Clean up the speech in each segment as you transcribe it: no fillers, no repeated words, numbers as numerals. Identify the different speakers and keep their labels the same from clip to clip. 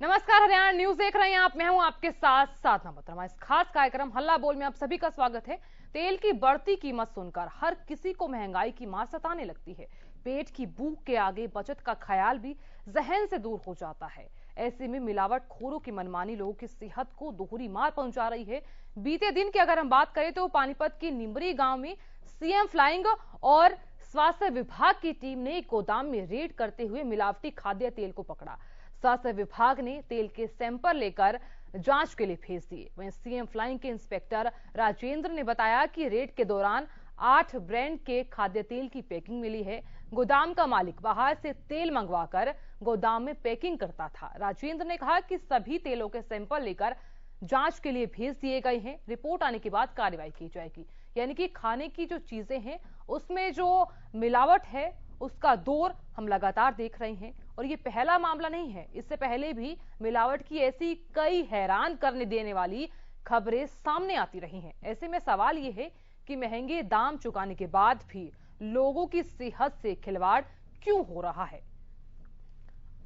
Speaker 1: नमस्कार, हरियाणा न्यूज देख रहे हैं आप। मैं हूं आपके साथ साधना बत्रा। इस खास कार्यक्रम हल्ला बोल में आप सभी का स्वागत है। तेल की बढ़ती कीमत सुनकर हर किसी को महंगाई की मार सताने लगती है। पेट की भूख के आगे बचत का ख्याल भी जहन से दूर हो जाता है। ऐसे में मिलावटखोरों की मनमानी लोगों की सेहत को दोहरी मार पहुंचा रही है। बीते दिन की अगर हम बात करें तो पानीपत की निमरी गांव में सीएम फ्लाइंग और स्वास्थ्य विभाग की टीम ने एक गोदाम में रेड करते हुए मिलावटी खाद्य तेल को पकड़ा। स्वास्थ्य विभाग ने तेल के सैंपल लेकर जांच के लिए भेज दिए। वहीं सीएम फ्लाइंग के इंस्पेक्टर राजेंद्र ने बताया कि रेड के दौरान 8 ब्रांड के खाद्य तेल की पैकिंग मिली है। गोदाम का मालिक बाहर से तेल मंगवाकर गोदाम में पैकिंग करता था। राजेंद्र ने कहा कि सभी तेलों के सैंपल लेकर जांच के लिए भेज दिए गए हैं। रिपोर्ट आने के बाद कार्रवाई की जाएगी। यानी कि खाने की जो चीजें हैं उसमें जो मिलावट है उसका दौर हम लगातार देख रहे हैं। और ये पहला मामला नहीं है, इससे पहले भी मिलावट की ऐसी कई हैरान करने देने वाली खबरें सामने आती रही हैं। ऐसे में सवाल ये है कि महंगे दाम चुकाने के बाद भी लोगों की सेहत से खिलवाड़ क्यों हो रहा है।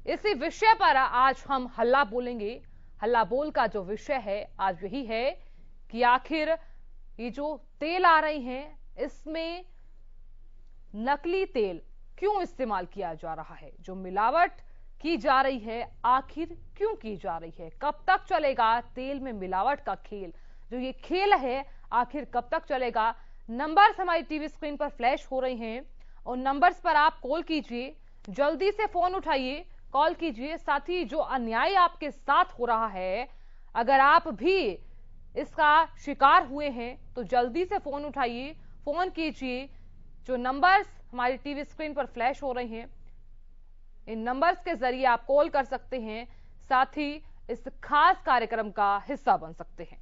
Speaker 1: इसी विषय पर आज हम हल्ला बोलेंगे। हल्ला बोल का जो विषय है आज यही है कि आखिर ये जो तेल आ रही हैं इसमें नकली तेल क्यों इस्तेमाल किया जा रहा है। जो मिलावट की जा रही है आखिर क्यों की जा रही है। कब तक चलेगा तेल में मिलावट का खेल। जो ये खेल है आखिर कब तक चलेगा। नंबर्स हमारी टीवी स्क्रीन पर फ्लैश हो रहे हैं और नंबर्स पर आप कॉल कीजिए। जल्दी से फोन उठाइए, कॉल कीजिए। साथ ही जो अन्याय आपके साथ हो रहा है, अगर आप भी इसका शिकार हुए हैं तो जल्दी से फोन उठाइए, फोन कीजिए। जो नंबर्स हमारी टीवी स्क्रीन पर फ्लैश हो रहे हैं इन नंबर्स के जरिए आप कॉल कर सकते हैं। साथ ही इस खास कार्यक्रम का हिस्सा बन सकते हैं।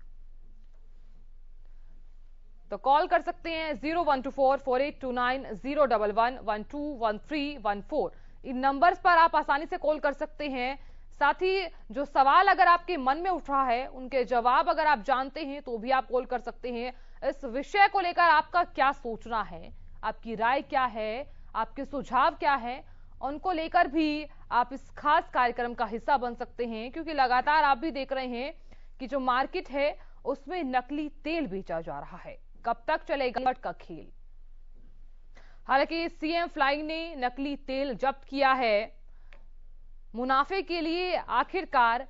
Speaker 1: तो कॉल कर सकते हैं 01244829 011 इन नंबर्स पर आप आसानी से कॉल कर सकते हैं। साथ ही जो सवाल अगर आपके मन में उठ रहा है उनके जवाब अगर आप जानते हैं तो भी आप कॉल कर सकते हैं। इस विषय को लेकर आपका क्या सोचना है, आपकी राय क्या है, आपके सुझाव क्या है, उनको लेकर भी आप इस खास कार्यक्रम का हिस्सा बन सकते हैं। क्योंकि लगातार आप भी देख रहे हैं कि जो मार्केट है उसमें नकली तेल बेचा जा रहा है। कब तक चलेगा का खेल। हालांकि सीएम फ्लाइंग ने नकली तेल जब्त किया है। मुनाफे के लिए आखिरकार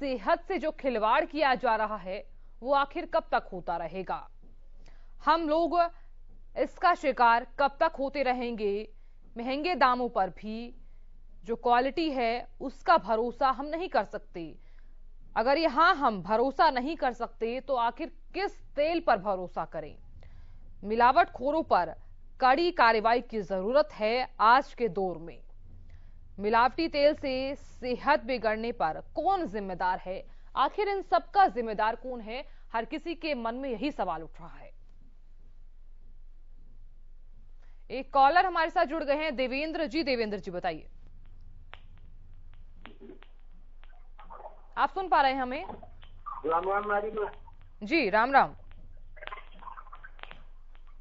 Speaker 1: सेहत से जो खिलवाड़ किया जा रहा है वो आखिर कब तक होता रहेगा। हम लोग इसका शिकार कब तक होते रहेंगे। महंगे दामों पर भी जो क्वालिटी है उसका भरोसा हम नहीं कर सकते। अगर यहां हम भरोसा नहीं कर सकते तो आखिर किस तेल पर भरोसा करें। मिलावटखोरों पर कड़ी कार्रवाई की जरूरत है आज के दौर में। मिलावटी तेल से सेहत बिगड़ने पर कौन जिम्मेदार है, आखिर इन सबका जिम्मेदार कौन है। हर किसी के मन में यही सवाल उठ रहा है। एक कॉलर हमारे साथ जुड़ गए हैं, देवेंद्र जी। देवेंद्र जी बताइए, आप सुन पा रहे हैं हमें?
Speaker 2: राम राम नारी में।
Speaker 1: जी राम राम।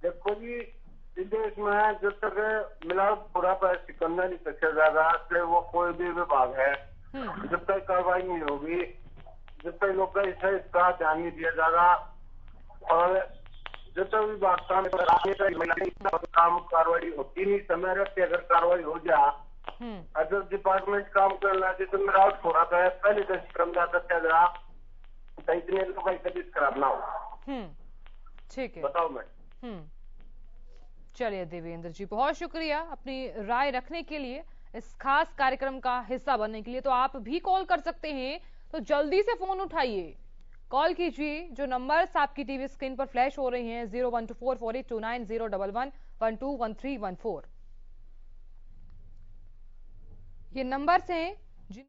Speaker 2: देखो जी, इस देश में जब तक मिलावट पूरा पर सिकंदर नहीं सकता ज्यादा से वो कोई भी विभाग है, जब तक कार्रवाई नहीं होगी, जब तक लोग का इसका ध्यान नहीं दिया जाएगा और जब तक विभाग काम कार्रवाई होती नहीं, समय रहते अगर कार्रवाई हो जाए, अगर डिपार्टमेंट काम करना तो मिलावट हो रहा है पहले 10 क्रम जाता इतने लोग कभी खराब ना हो।
Speaker 1: ठीक है,
Speaker 2: बताओ मैडम।
Speaker 1: चलिए देवेंद्र जी, बहुत शुक्रिया अपनी राय रखने के लिए, इस खास कार्यक्रम का हिस्सा बनने के लिए। तो आप भी कॉल कर सकते हैं, तो जल्दी से फोन उठाइए, कॉल कीजिए। जो नंबर्स आपकी टीवी स्क्रीन पर फ्लैश हो रही हैं 01244829 011 121314 ये नंबर्स हैं जिन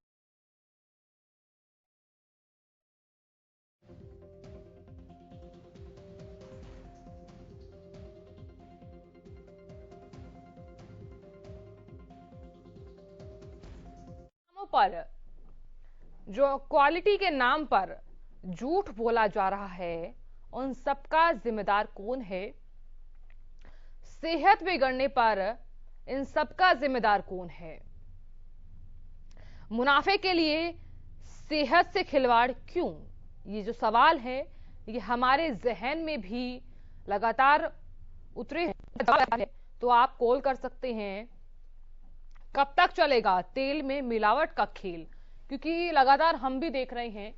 Speaker 1: पर जो क्वालिटी के नाम पर झूठ बोला जा रहा है उन सबका जिम्मेदार कौन है। सेहत बिगड़ने पर इन सबका जिम्मेदार कौन है। मुनाफे के लिए सेहत से खिलवाड़ क्यों? ये जो सवाल है ये हमारे जहन में भी लगातार उतरे हैं। तो आप कॉल कर सकते हैं। कब तक चलेगा तेल में मिलावट का खेल? क्योंकि लगातार हम भी देख रहे हैं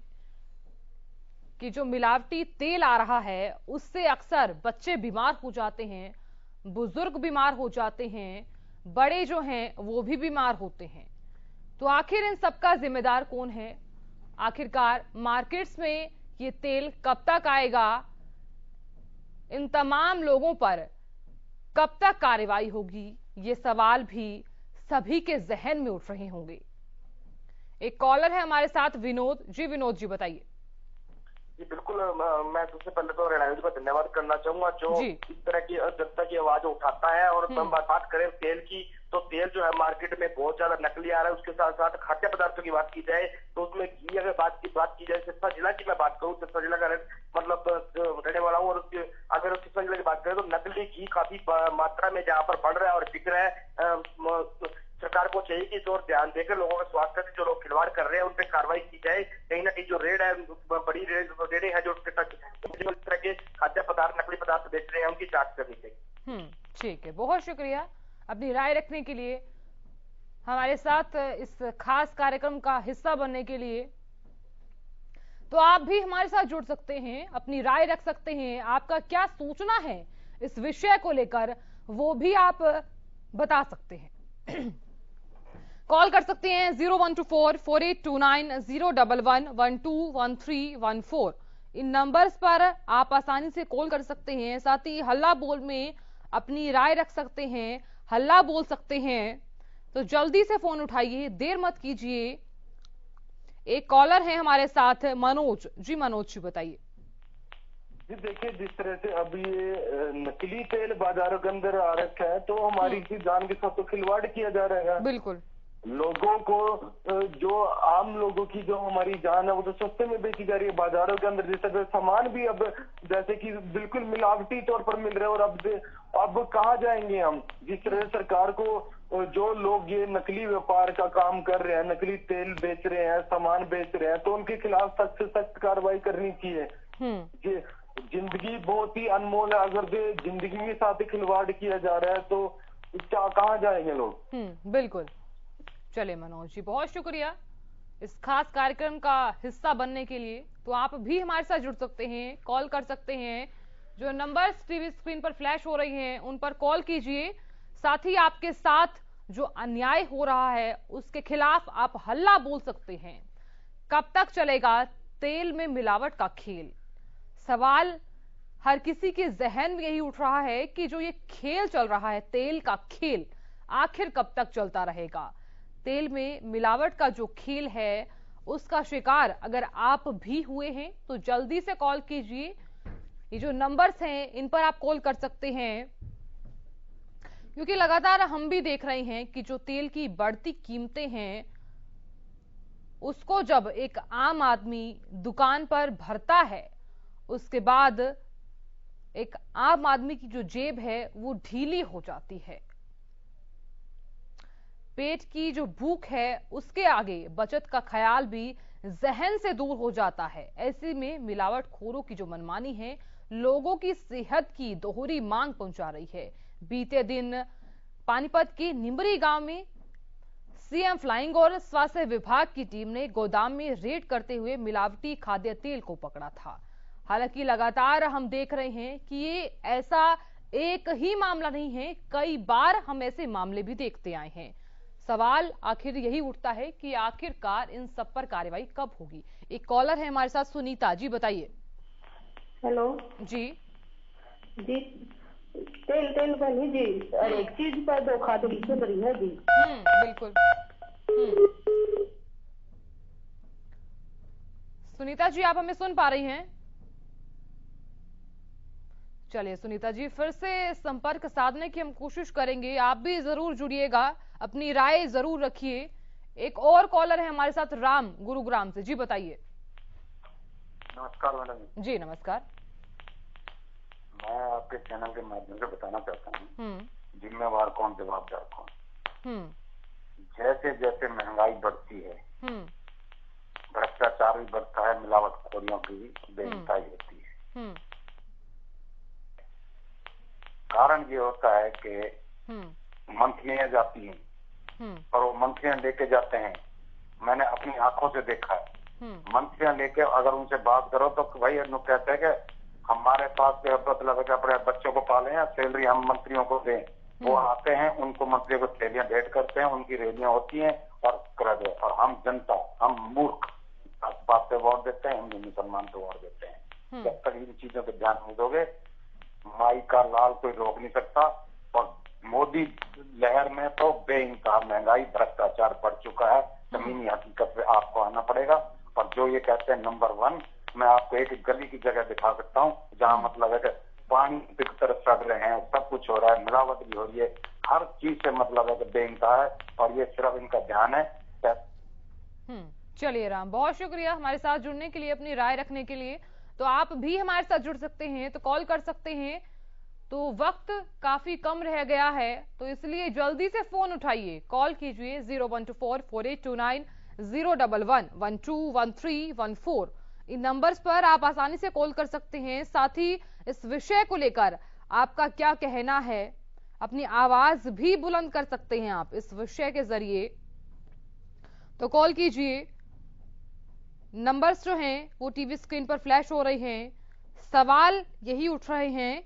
Speaker 1: कि जो मिलावटी तेल आ रहा है उससे अक्सर बच्चे बीमार हो जाते हैं, बुजुर्ग बीमार हो जाते हैं, बड़े जो हैं वो भी बीमार होते हैं। तो आखिर इन सबका जिम्मेदार कौन है? आखिरकार मार्केट्स में ये तेल कब तक आएगा? इन तमाम लोगों पर कब तक कार्रवाई होगी? ये सवाल भी सभी के जहन में उठ रहे होंगे। एक कॉलर है हमारे साथ, विनोद जी। विनोद जी बताइए।
Speaker 3: जी बिल्कुल, मैं सबसे पहले तो रेडियो जी का धन्यवाद करना चाहूंगा जो इस तरह की जनता की आवाज उठाता है। और हम बात करें तेल की, तो तेल जो है मार्केट में बहुत ज्यादा नकली आ रहा है। उसके साथ साथ खाद्य पदार्थों की बात की जाए तो उसमें घी अगर बात की जाए, सिरसा जिला की मैं बात करूँ, सिरसा जिला का मतलब रहने वाला हूँ, और अगर सिरसा जिला की बात करें तो नकली घी काफी मात्रा में जहाँ पर बढ़ रहा है और बिक रहा है। सरकार को चाहिए कि जो ध्यान देकर लोगों के स्वास्थ्य से जो लोग खिलवाड़ कर रहे हैं उन पर कार्रवाई की जाए। कहीं ना कहीं जो रेड है, बड़ी रेडें हैं जो इस तरह के खाद्य पदार्थ, नकली पदार्थ बेच रहे हैं, उनकी जांच करनी चाहिए।
Speaker 1: ठीक है, बहुत शुक्रिया अपनी राय रखने के लिए, हमारे साथ इस खास कार्यक्रम का हिस्सा बनने के लिए। तो आप भी हमारे साथ जुड़ सकते हैं, अपनी राय रख सकते हैं। आपका क्या सोचना है इस विषय को लेकर वो भी आप बता सकते हैं। कॉल कर सकते हैं 0124-4829-011-121314। इन नंबर्स पर आप आसानी से कॉल कर सकते हैं। साथ ही हल्ला बोल में अपनी राय रख सकते हैं, हल्ला बोल सकते हैं। तो जल्दी से फोन उठाइए, देर मत कीजिए। एक कॉलर है हमारे साथ, मनोज जी। मनोज जी बताइए।
Speaker 2: जी देखिए, जिस तरह से अभी ये नकली तेल बाजारों के अंदर आ रखा है तो हमारी जान के साथ तो खिलवाड़ किया जा रहा है।
Speaker 1: बिल्कुल,
Speaker 2: लोगों को, जो आम लोगों की जो हमारी जान है वो तो सस्ते में बेची जा रही है बाजारों के अंदर। जिस तरह सामान भी अब जैसे कि बिल्कुल मिलावटी तौर पर मिल रहे हैं। और अब कहाँ जाएंगे हम? जिस तरह सरकार को जो लोग ये नकली व्यापार का काम कर रहे हैं, नकली तेल बेच रहे हैं, सामान बेच रहे हैं, तो उनके खिलाफ सख्त से सख्त कार्रवाई करनी चाहिए। जिंदगी बहुत ही अनमोल है, अगर जिंदगी के साथ ही खिलवाड़ किया जा रहा है तो क्या, कहाँ जाएंगे लोग?
Speaker 1: बिल्कुल। चले मनोज जी, बहुत शुक्रिया इस खास कार्यक्रम का हिस्सा बनने के लिए। तो आप भी हमारे साथ जुड़ सकते हैं, कॉल कर सकते हैं। जो नंबर्स टीवी स्क्रीन पर फ्लैश हो रही हैं उन पर कॉल कीजिए। साथ ही आपके साथ जो अन्याय हो रहा है उसके खिलाफ आप हल्ला बोल सकते हैं। कब तक चलेगा तेल में मिलावट का खेल? सवाल हर किसी के जहन में यही उठ रहा है कि जो ये खेल चल रहा है, तेल का खेल, आखिर कब तक चलता रहेगा? तेल में मिलावट का जो खेल है उसका शिकार अगर आप भी हुए हैं तो जल्दी से कॉल कीजिए। ये जो नंबर्स हैं इन पर आप कॉल कर सकते हैं, क्योंकि लगातार हम भी देख रहे हैं कि जो तेल की बढ़ती कीमतें हैं उसको जब एक आम आदमी दुकान पर भरता है उसके बाद एक आम आदमी की जो जेब है वो ढीली हो जाती है। पेट की जो भूख है उसके आगे बचत का ख्याल भी जहन से दूर हो जाता है। ऐसे में मिलावटखोरों की जो मनमानी है लोगों की सेहत की दोहरी मांग पहुंचा रही है। बीते दिन पानीपत के निमरी गांव में सीएम फ्लाइंग और स्वास्थ्य विभाग की टीम ने गोदाम में रेड करते हुए मिलावटी खाद्य तेल को पकड़ा था। हालांकि लगातार हम देख रहे हैं कि ये ऐसा एक ही मामला नहीं है, कई बार हम ऐसे मामले भी देखते आए हैं। सवाल आखिर यही उठता है कि आखिरकार इन सब पर कार्रवाई कब होगी। एक कॉलर है हमारे साथ, सुनीता जी बताइए।
Speaker 4: हेलो
Speaker 1: जी।
Speaker 4: जी तेल वाली जी, और एक चीज पर धोखाधड़ी चल रही है जी।
Speaker 1: बिल्कुल। सुनीता जी, आप हमें सुन पा रही हैं? चलिए सुनीता जी, फिर से संपर्क साधने की हम कोशिश करेंगे। आप भी जरूर जुड़िएगा, अपनी राय जरूर रखिए। एक और कॉलर है हमारे साथ, राम गुरुग्राम से। जी बताइए।
Speaker 3: नमस्कार मैडम
Speaker 1: जी। नमस्कार।
Speaker 3: मैं आपके चैनल के माध्यम से बताना चाहता हूँ, जिम्मेवार कौन, जवाबदार कौन। जैसे जैसे महंगाई बढ़ती है, भ्रष्टाचार
Speaker 5: मिलावटखोरियों की बेइंतहाई होती है। कारण ये होता है कि मंथलियां जाती हैं और वो मंथलियां लेके जाते हैं। मैंने अपनी आंखों से देखा है, मंथलियां लेके अगर उनसे बात करो तो भाई लोग कहते हैं कि हमारे पास मतलब है कि अपने बच्चों को पाले या सैलरी हम मंत्रियों को दें। वो आते हैं, उनको मंत्रियों को थैलियां भेंट करते हैं, उनकी रैलियां होती हैं और कर दे। और हम जनता, हम मूर्ख बात पे वोट देते हैं, हिंदू मुसलमान पे वोट देते हैं। जब तक इन चीजों पे ध्यान नहीं दोगे, माई का लाल कोई रोक नहीं सकता। और मोदी लहर में तो बेइंतहा महंगाई, भ्रष्टाचार बढ़ चुका है। जमीनी हकीकत पे आपको आना पड़ेगा। और जो ये कहते हैं नंबर 1, मैं आपको एक गली की जगह दिखा सकता हूँ जहाँ मतलब है कि पानी की तरफ सड़ रहे हैं, सब कुछ हो रहा है, मिलावट भी हो रही है, हर चीज से मतलब है कि बेइंतहा है। और ये सिर्फ इनका ध्यान है।
Speaker 1: चलिए राम, बहुत शुक्रिया हमारे साथ जुड़ने के लिए, अपनी राय रखने के लिए। तो आप भी हमारे साथ जुड़ सकते हैं, तो कॉल कर सकते हैं। तो वक्त काफी कम रह गया है, तो इसलिए जल्दी से फोन उठाइए, कॉल कीजिए 012448290111121314। इन नंबर्स पर आप आसानी से कॉल कर सकते हैं। साथ ही इस विषय को लेकर आपका क्या कहना है, अपनी आवाज भी बुलंद कर सकते हैं आप इस विषय के जरिए। तो कॉल कीजिए। नंबर्स जो हैं वो टीवी स्क्रीन पर फ्लैश हो रहे हैं। सवाल यही उठ रहे हैं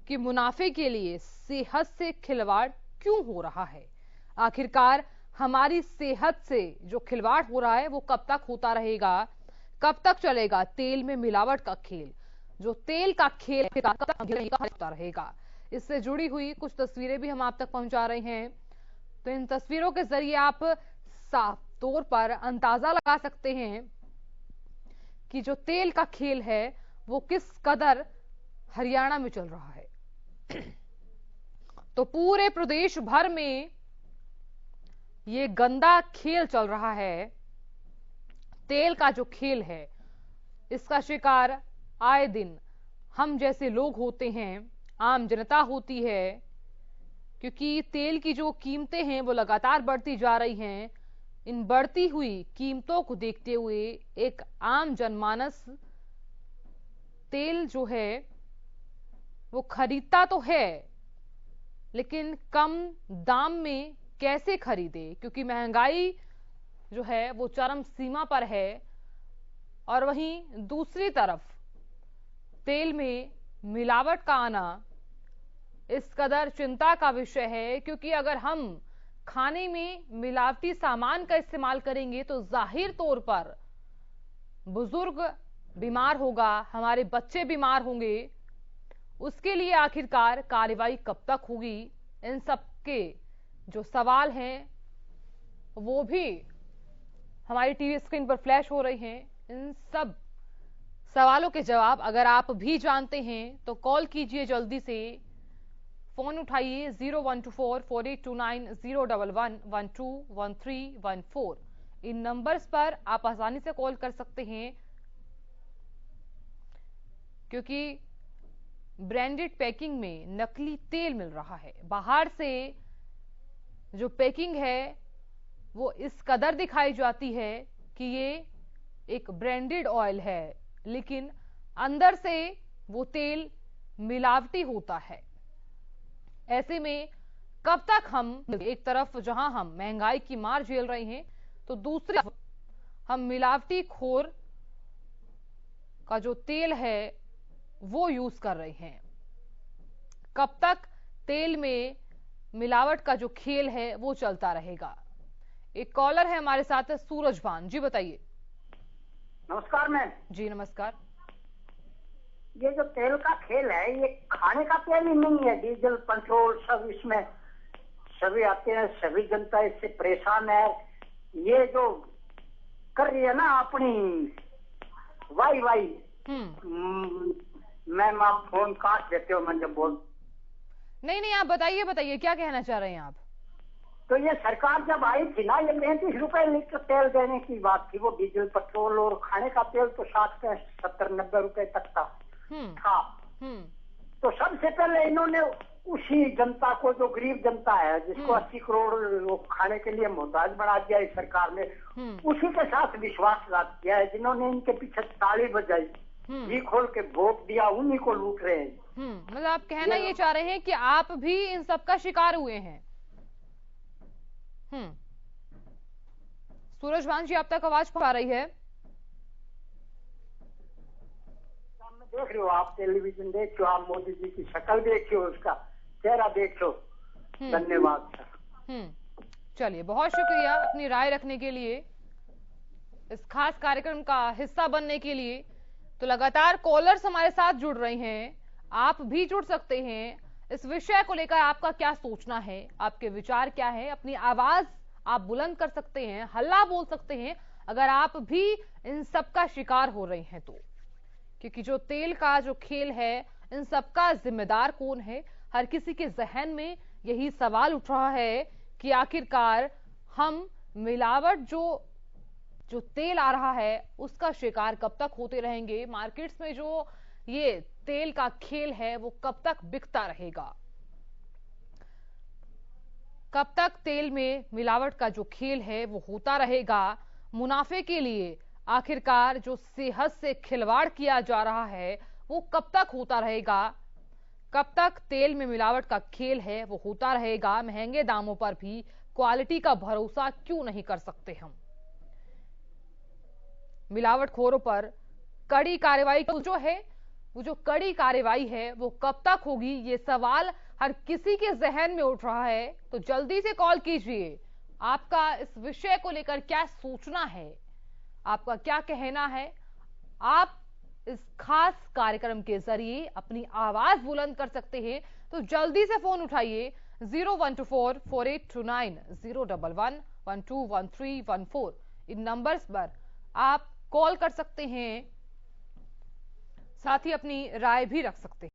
Speaker 1: कि मुनाफे के लिए सेहत से खिलवाड़ क्यों हो रहा है। आखिरकार हमारी सेहत से जो खिलवाड़ हो रहा है वो कब तक होता रहेगा, कब तक चलेगा तेल में मिलावट का खेल, जो तेल का खेल कब तक होता रहेगा। इससे जुड़ी हुई कुछ तस्वीरें भी हम आप तक पहुंचा रहे हैं। तो इन तस्वीरों के जरिए आप साफ तौर पर अंदाजा लगा सकते हैं कि जो तेल का खेल है वो किस कदर हरियाणा में चल रहा है। तो पूरे प्रदेश भर में ये गंदा खेल चल रहा है। तेल का जो खेल है इसका शिकार आए दिन हम जैसे लोग होते हैं, आम जनता होती है, क्योंकि तेल की जो कीमतें हैं वो लगातार बढ़ती जा रही हैं। इन बढ़ती हुई कीमतों को देखते हुए एक आम जनमानस तेल जो है वो खरीदता तो है, लेकिन कम दाम में कैसे खरीदे, क्योंकि महंगाई जो है वो चरम सीमा पर है। और वहीं दूसरी तरफ तेल में मिलावट का आना इस कदर चिंता का विषय है, क्योंकि अगर हम खाने में मिलावटी सामान का इस्तेमाल करेंगे तो जाहिर तौर पर बुजुर्ग बीमार होगा, हमारे बच्चे बीमार होंगे। उसके लिए आखिरकार कार्रवाई कब तक होगी, इन सब के जो सवाल हैं वो भी हमारी टीवी स्क्रीन पर फ्लैश हो रही हैं। इन सब सवालों के जवाब अगर आप भी जानते हैं तो कॉल कीजिए, जल्दी से फोन उठाइए 012448290111121314। इन नंबर्स पर आप आसानी से कॉल कर सकते हैं, क्योंकि ब्रांडेड पैकिंग में नकली तेल मिल रहा है। बाहर से जो पैकिंग है वो इस कदर दिखाई जाती है कि ये एक ब्रांडेड ऑयल है, लेकिन अंदर से वो तेल मिलावटी होता है। ऐसे में कब तक हम एक तरफ जहां हम महंगाई की मार झेल रहे हैं, तो दूसरी तरफ हम मिलावटी खोर का जो तेल है वो यूज कर रहे हैं। कब तक तेल में मिलावट का जो खेल है वो चलता रहेगा। एक कॉलर है हमारे साथ, सूरजभान जी, बताइए।
Speaker 6: नमस्कार मैम
Speaker 1: जी नमस्कार।
Speaker 6: ये जो तेल का खेल है ये खाने का तेल ही नहीं है, डीजल पेट्रोल सब इसमें सभी आते हैं, सभी जनता इससे परेशान है। ये जो कर रही है ना अपनी वाई मैम, आप फोन काट देते हो मैं जब बोल।
Speaker 1: नहीं आप बताइए क्या कहना चाह रहे हैं आप।
Speaker 6: तो ये सरकार जब आई थी ना, ये 35 रुपए लीटर तेल देने की बात थी, वो डीजल पेट्रोल और खाने का तेल तो 60-70-90 रुपए तक था। तो सबसे पहले इन्होंने उसी जनता को, जो गरीब जनता है, जिसको 80 करोड़ वो खाने के लिए मोहताज बना दिया है सरकार ने, उसी के साथ विश्वासघात किया है। जिन्होंने इनके पीछे ताली बजाई, जी खोल के वोट दिया, उन्हीं को लूट रहे हैं।
Speaker 1: मतलब आप कहना ये चाह रहे हैं कि आप भी इन सब का शिकार हुए हैं। सूरजभान जी, आप तक आवाज पहुंचा रही है?
Speaker 6: देख रहे हो आप, टेलीविजन देखो, आप मोदी जी की शक्ल देखियो, उसका चेहरा देखो। धन्यवाद सर।
Speaker 1: चलिए, बहुत शुक्रिया अपनी राय रखने के लिए, इस खास कार्यक्रम का हिस्सा बनने के लिए। तो लगातार कॉलर्स हमारे साथ जुड़ रहे हैं, आप भी जुड़ सकते हैं। इस विषय को लेकर आपका क्या सोचना है, आपके विचार क्या है, अपनी आवाज आप बुलंद कर सकते हैं, हल्ला बोल सकते हैं अगर आप भी इन सब का शिकार हो रहे हैं तो। क्योंकि जो तेल का जो खेल है, इन सब का जिम्मेदार कौन है? हर किसी के जहन में यही सवाल उठ रहा है कि आखिरकार हम मिलावट जो तेल आ रहा है उसका शिकार कब तक होते रहेंगे? मार्केट्स में जो ये तेल का खेल है वो कब तक बिकता रहेगा? कब तक तेल में मिलावट का जो खेल है वो होता रहेगा? मुनाफे के लिए आखिरकार जो सेहत से खिलवाड़ किया जा रहा है वो कब तक होता रहेगा? कब तक तेल में मिलावट का खेल है वो होता रहेगा? महंगे दामों पर भी क्वालिटी का भरोसा क्यों नहीं कर सकते हम? मिलावटखोरों पर कड़ी कार्रवाई जो कड़ी कार्रवाई है वो कब तक होगी? ये सवाल हर किसी के जहन में उठ रहा है। तो जल्दी से कॉल कीजिए, आपका इस विषय को लेकर क्या सोचना है, आपका क्या कहना है? आप इस खास कार्यक्रम के जरिए अपनी आवाज बुलंद कर सकते हैं। तो जल्दी से फोन उठाइए 012448290111 121314 इन नंबर्स पर आप कॉल कर सकते हैं, साथ ही अपनी राय भी रख सकते हैं।